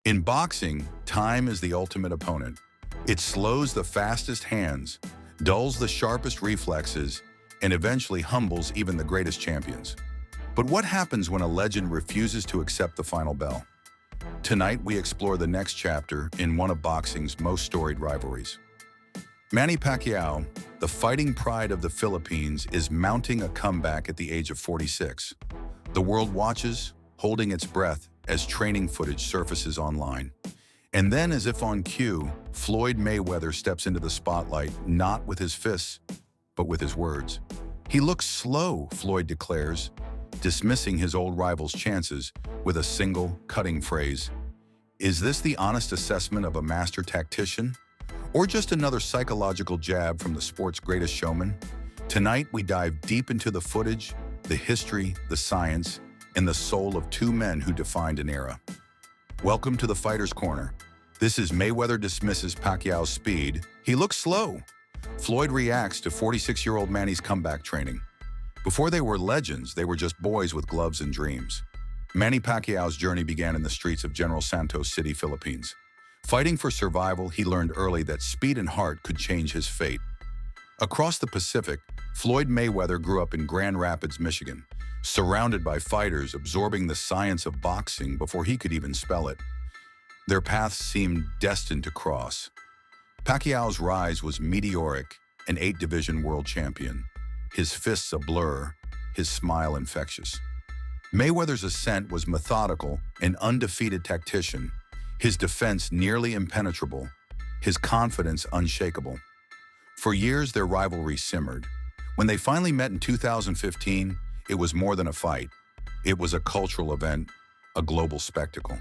In boxing, time is the ultimate opponent. It slows the fastest hands, dulls the sharpest reflexes, and eventually humbles even the greatest champions. But what happens when a legend refuses to accept the final bell? Tonight, we explore the next chapter in one of boxing's most storied rivalries. Manny Pacquiao, the fighting pride of the Philippines, is mounting a comeback at the age of 46. The world watches, holding its breath as training footage surfaces online. And then, as if on cue, Floyd Mayweather steps into the spotlight, not with his fists, but with his words. "He looks slow," Floyd declares, dismissing his old rival's chances with a single, cutting phrase. Is this the honest assessment of a master tactician? Or just another psychological jab from the sport's greatest showman? Tonight, we dive deep into the footage, the history, the science, and the soul of two men who defined an era. Welcome to the Fighter's Corner. This is Mayweather dismisses Pacquiao's speed. He looks slow. Floyd reacts to 46-year-old Manny's comeback training. Before they were legends, they were just boys with gloves and dreams. Manny Pacquiao's journey began in the streets of General Santos City, Philippines. Fighting for survival, he learned early that speed and heart could change his fate. Across the Pacific, Floyd Mayweather grew up in Grand Rapids, Michigan, surrounded by fighters absorbing the science of boxing before he could even spell it. Their paths seemed destined to cross. Pacquiao's rise was meteoric, an 8-division world champion, his fists a blur, his smile infectious. Mayweather's ascent was methodical, an undefeated tactician, his defense nearly impenetrable, his confidence unshakable. For years, their rivalry simmered. When they finally met in 2015, it was more than a fight. It was a cultural event, a global spectacle.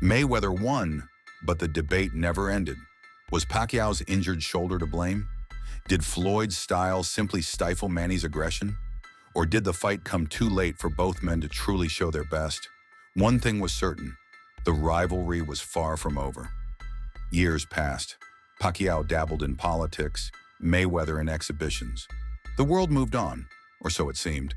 Mayweather won, but the debate never ended. Was Pacquiao's injured shoulder to blame? Did Floyd's style simply stifle Manny's aggression? Or did the fight come too late for both men to truly show their best? One thing was certain: the rivalry was far from over. Years passed. Pacquiao dabbled in politics, Mayweather in exhibitions. The world moved on, or so it seemed.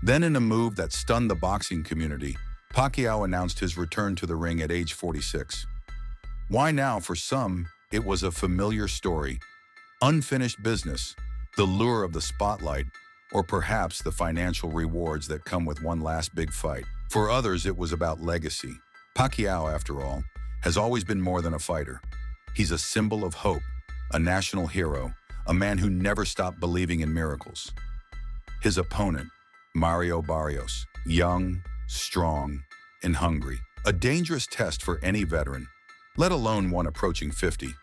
Then, in a move that stunned the boxing community, Pacquiao announced his return to the ring at age 46. Why now? For some, it was a familiar story. Unfinished business, the lure of the spotlight, or perhaps the financial rewards that come with one last big fight. For others, it was about legacy. Pacquiao, after all, has always been more than a fighter. He's a symbol of hope, a national hero, a man who never stopped believing in miracles. His opponent, Mario Barrios, young, strong, and hungry. A dangerous test for any veteran, let alone one approaching 50.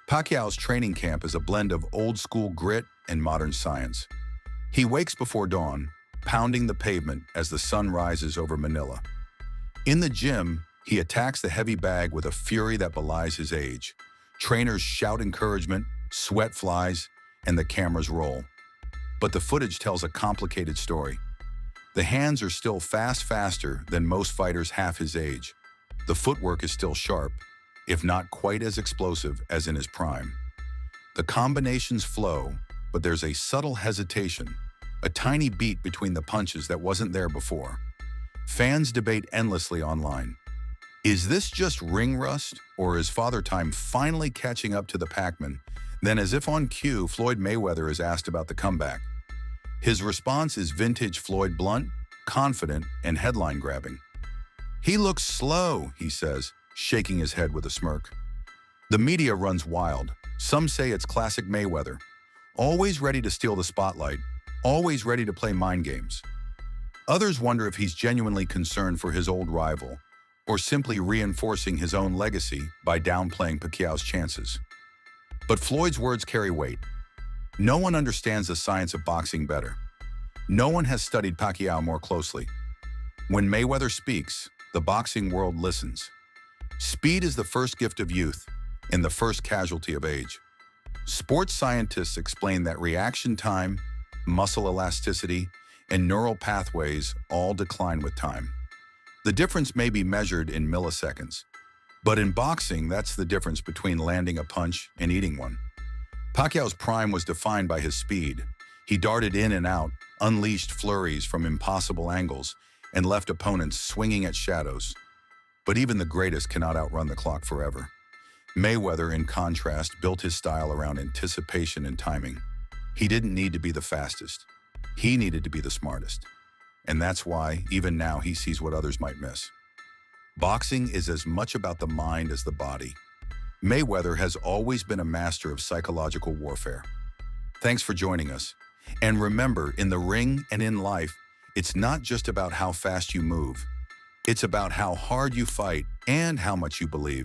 Pacquiao's training camp is a blend of old-school grit and modern science. He wakes before dawn, pounding the pavement as the sun rises over Manila. In the gym, he attacks the heavy bag with a fury that belies his age. Trainers shout encouragement, sweat flies, and the cameras roll. But the footage tells a complicated story. The hands are still faster than most fighters half his age. The footwork is still sharp, if not quite as explosive as in his prime. The combinations flow, but there's a subtle hesitation, a tiny beat between the punches that wasn't there before. Fans debate endlessly online. Is this just ring rust, or is Father Time finally catching up to the Pac-Man? Then, as if on cue, Floyd Mayweather is asked about the comeback. His response is vintage Floyd, blunt, confident, and headline-grabbing. "He looks slow," he says, shaking his head with a smirk. The media runs wild. Some say it's classic Mayweather, always ready to steal the spotlight, always ready to play mind games. Others wonder if he's genuinely concerned for his old rival, or simply reinforcing his own legacy by downplaying Pacquiao's chances. But Floyd's words carry weight. No one understands the science of boxing better. No one has studied Pacquiao more closely. When Mayweather speaks, the boxing world listens. Speed is the first gift of youth and the first casualty of age. Sports scientists explain that reaction time, muscle elasticity, and neural pathways all decline with time. The difference may be measured in milliseconds, but in boxing, that's the difference between landing a punch and eating one. Pacquiao's prime was defined by his speed. He darted in and out, unleashed flurries from impossible angles, and left opponents swinging at shadows. But even the greatest cannot outrun the clock forever. Mayweather, in contrast, built his style around anticipation and timing. He didn't need to be the fastest. He needed to be the smartest. And that's why, even now, he sees what others might miss. Boxing is as much about the mind as the body. Mayweather has always been a master of psychological warfare. Thanks for joining us. And remember, in the ring and in life, it's not just about how fast you move. It's about how hard you fight and how much you believe.